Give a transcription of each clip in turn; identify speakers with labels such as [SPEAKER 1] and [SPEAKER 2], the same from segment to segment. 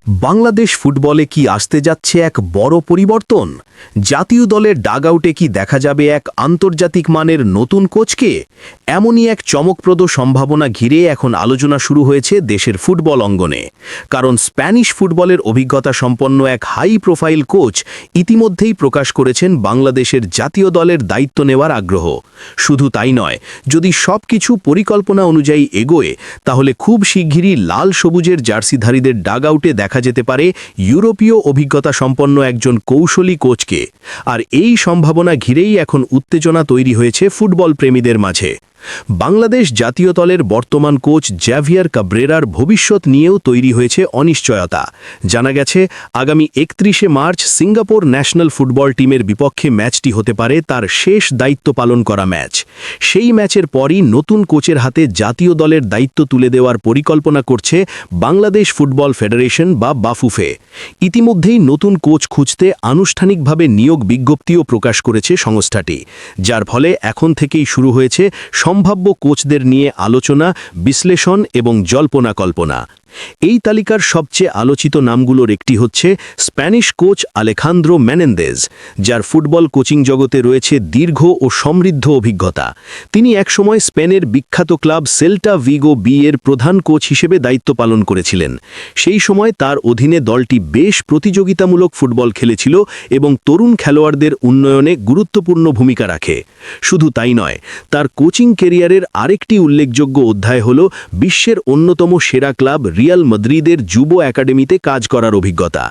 [SPEAKER 1] বাংলাদেশ ফুটবলে কি আসতে যাচ্ছে এক বড় পরিবর্তন? জাতীয় দলের ডাগআউটে কি দেখা যাবে এক আন্তর্জাতিক মানের নতুন কোচকে? এমনই এক চমকপ্রদ সম্ভাবনা ঘিরে এখন আলোচনা শুরু হয়েছে দেশের ফুটবল অঙ্গনে। কারণ স্প্যানিশ ফুটবলের অভিজ্ঞতা সম্পন্ন এক হাই প্রোফাইল কোচ ইতিমধ্যেই প্রকাশ করেছেন বাংলাদেশের জাতীয় দলের দায়িত্ব নেওয়ার আগ্রহ। শুধু তাই নয়, যদি সবকিছু পরিকল্পনা অনুযায়ী এগোয়, তাহলে খুব শিগগিরই লাল সবুজের জার্সিধারীদের ডাগআউটে দেখা যেতে পারে ইউরোপীয় অভিজ্ঞতা সম্পন্ন একজন কৌশলী কোচকে। আর এই সম্ভাবনা ঘিরেই এখন উত্তেজনা তৈরি হয়েছে ফুটবল প্রেমীদের মাঝে। বাংলাদেশ জাতীয় দলের বর্তমান কোচ জ্যাভিয়ার কাব্রেরার ভবিষ্যৎ নিয়েও তৈরি হয়েছে অনিশ্চয়তা। জানা গেছে, আগামী 31শে মার্চ সিঙ্গাপুর ন্যাশনাল ফুটবল টিমের বিপক্ষে ম্যাচটি হতে পারে তার শেষ দায়িত্ব পালন করা ম্যাচ। সেই ম্যাচের পরই নতুন কোচের হাতে জাতীয় দলের দায়িত্ব তুলে দেওয়ার পরিকল্পনা করছে বাংলাদেশ ফুটবল ফেডারেশন বা বাফুফে। ইতিমধ্যেই নতুন কোচ খুঁজতে আনুষ্ঠানিকভাবে নিয়োগ বিজ্ঞপ্তিও প্রকাশ করেছে সংস্থাটি, যার ফলে এখন থেকেই শুরু হয়েছে সম্ভাব্য কোচদের নিয়ে আলোচনা, বিশ্লেষণ এবং জল্পনা কল্পনা। এই তালিকার সবচেয়ে আলোচিত নামগুলোর একটি হচ্ছে স্প্যানিশ কোচ আলেখান্দ্রো মেনেন্দেজ, যার ফুটবল কোচিং জগতে রয়েছে দীর্ঘ ও সমৃদ্ধ অভিজ্ঞতা। তিনি একসময় স্পেনের বিখ্যাত ক্লাব সেল্টা ভিগো বি এর প্রধান কোচ হিসেবে দায়িত্ব পালন করেছিলেন। সেই সময় তার অধীনে দলটি বেশ প্রতিযোগিতামূলক ফুটবল খেলেছিল এবং তরুণ খেলোয়াড়দের উন্নয়নে গুরুত্বপূর্ণ ভূমিকা রাখে। শুধু তাই নয়, তার কোচিং ক্যারিয়ারের আরেকটি উল্লেখযোগ্য অধ্যায় হল বিশ্বের অন্যতম সেরা ক্লাব রিয়াল মাদ্রিদের যুব একাডেমিতে কাজ করার অভিজ্ঞতা।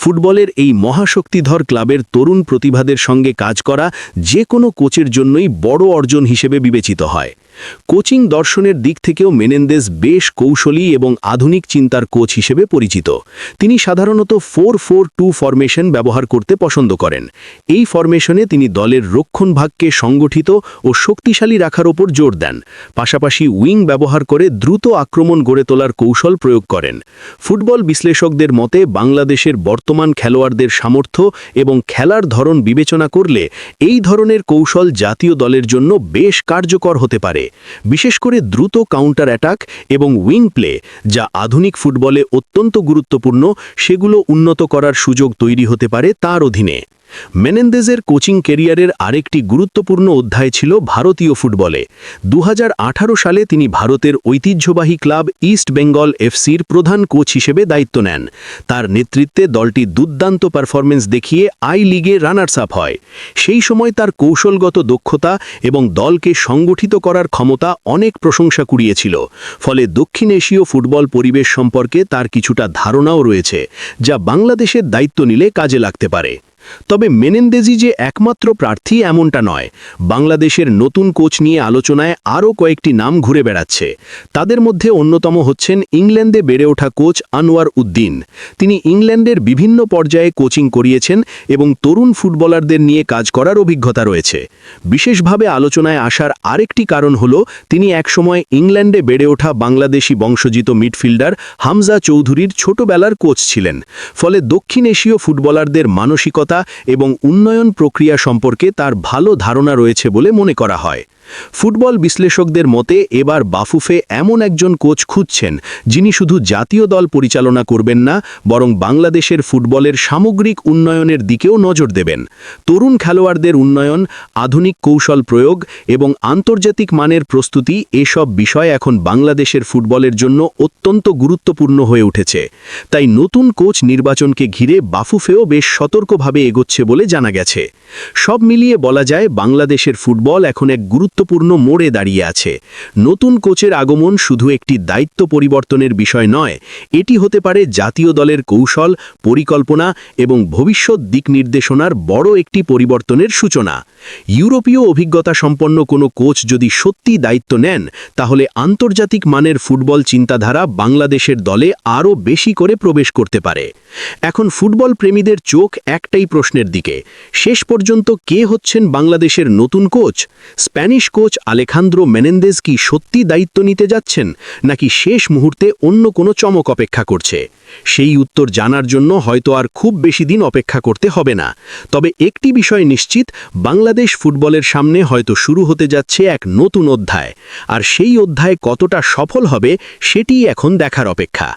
[SPEAKER 1] ফুটবলের এই মহাশক্তিধর ক্লাবের তরুণ প্রতিভাদের সঙ্গে কাজ করা যে কোনো কোচের জন্যই বড় অর্জন হিসেবে বিবেচিত হয়। কোচিং দর্শনের দিক থেকেও মেনেন্দেজ বেশ কৌশলী এবং আধুনিক চিন্তার কোচ হিসেবে পরিচিত। তিনি সাধারণত 4-4-2 ফরমেশন ব্যবহার করতে পছন্দ করেন। এই ফরমেশনে তিনি দলের রক্ষণভাগকে সংগঠিত ও শক্তিশালী রাখার ওপর জোর দেন, পাশাপাশি উইং ব্যবহার করে দ্রুত আক্রমণ গড়ে তোলার কৌশল প্রয়োগ করেন। ফুটবল বিশ্লেষকদের মতে বাংলাদেশের বর্তমান খেলোয়াড়দের সামর্থ্য এবং খেলার ধরন বিবেচনা করলে এই ধরনের কৌশল জাতীয় দলের জন্য বেশ কার্যকর হতে পারে, বিশেষ করে দ্রুত কাউন্টার অ্যাটাক এবং উইং প্লে, যা আধুনিক ফুটবলে অত্যন্ত গুরুত্বপূর্ণ। সেগুলো উন্নত করার সুযোগ তৈরি হতে পারে তার অধীনে। মেনেন্দেজের কোচিং ক্যারিয়ারের আরেকটি গুরুত্বপূর্ণ অধ্যায় ছিল ভারতীয় ফুটবলে। 2018 সালে তিনি ভারতের ঐতিহ্যবাহী ক্লাব ইস্ট বেঙ্গল এফসির প্রধান কোচ হিসেবে দায়িত্ব নেন। তার নেতৃত্বে দলটি দুর্দান্ত পারফরমেন্স দেখিয়ে আই লিগে রানার্স আপ হয়। সেই সময় তার কৌশলগত দক্ষতা এবং দলকে সংগঠিত করার ক্ষমতা অনেক প্রশংসা কুড়িয়েছিল। ফলে দক্ষিণ এশীয় ফুটবল পরিবেশ সম্পর্কে তার কিছুটা ধারণাও রয়েছে, যা বাংলাদেশের দায়িত্ব নিলে কাজে লাগতে পারে। তবে মেনেন্দেজি যে একমাত্র প্রার্থী এমনটা নয়। বাংলাদেশের নতুন কোচ নিয়ে আলোচনায় আরও কয়েকটি নাম ঘুরে বেড়াচ্ছে। তাদের মধ্যে অন্যতম হচ্ছেন ইংল্যান্ডে বেড়ে ওঠা কোচ আনোয়ার উদ্দিন। তিনি ইংল্যান্ডের বিভিন্ন পর্যায়ে কোচিং করিয়েছেন এবং তরুণ ফুটবলারদের নিয়ে কাজ করার অভিজ্ঞতা রয়েছে। বিশেষভাবে আলোচনায় আসার আরেকটি কারণ হল তিনি একসময় ইংল্যান্ডে বেড়ে ওঠা বাংলাদেশি বংশোদ্ভূত মিডফিল্ডার হামজা চৌধুরীর ছোটবেলার কোচ ছিলেন। ফলে দক্ষিণ এশীয় ফুটবলারদের মানসিকতা এবং উন্নয়ন প্রক্রিয়া সম্পর্কে তার ভালো ধারণা রয়েছে বলে মনে করা হয়। ফুটবল বিশ্লেষকদের মতে এবার বাফুফে এমন একজন কোচ খুঁজছেন যিনি শুধু জাতীয় দল পরিচালনা করবেন না, বরং বাংলাদেশের ফুটবলের সামগ্রিক উন্নয়নের দিকেও নজর দেবেন। তরুণ খেলোয়াড়দের উন্নয়ন, আধুনিক কৌশল প্রয়োগ এবং আন্তর্জাতিক মানের প্রস্তুতি, এসব বিষয় এখন বাংলাদেশের ফুটবলের জন্য অত্যন্ত গুরুত্বপূর্ণ হয়ে উঠেছে। তাই নতুন কোচ নির্বাচনকে ঘিরে বাফুফেও বেশ সতর্কভাবে এগোচ্ছে বলে জানা গেছে। সব মিলিয়ে বলা যায় বাংলাদেশের ফুটবল এখন এক গুরুত্বপূর্ণ মোড়ে দাঁড়িয়ে আছে। নতুন কোচের আগমন শুধু একটি দায়িত্ব পরিবর্তনের বিষয় নয়, এটি হতে পারে জাতীয় দলের কৌশল, পরিকল্পনা এবং ভবিষ্যৎ দিক নির্দেশনার বড় একটি পরিবর্তনের সূচনা। ইউরোপীয় অভিজ্ঞতা সম্পন্ন কোনো কোচ যদি সত্যি দায়িত্ব নেন, তাহলে আন্তর্জাতিক মানের ফুটবল চিন্তাধারা বাংলাদেশের দলে আরও বেশি করে প্রবেশ করতে পারে। এখন ফুটবল প্রেমীদের চোখ একটাই প্রশ্নের দিকে, শেষ পর্যন্ত কে হচ্ছেন বাংলাদেশের নতুন কোচ? স্প্যানিশ কোচ আলেখান্দ্রো মেনেন্দেজ কি সত্যি দায়িত্ব নিতে যাচ্ছেন, নাকি শেষ মুহূর্তে অন্য কোনো চমক অপেক্ষা করছে? সেই উত্তর জানার জন্য হয়তো আর খুব বেশি দিন অপেক্ষা করতে হবে না। তবে একটি বিষয় নিশ্চিত, বাংলাদেশ ফুটবলের সামনে হয়তো শুরু হতে যাচ্ছে এক নতুন অধ্যায়। আর সেই অধ্যায় কতটা সফল হবে সেটিই এখন দেখার অপেক্ষা।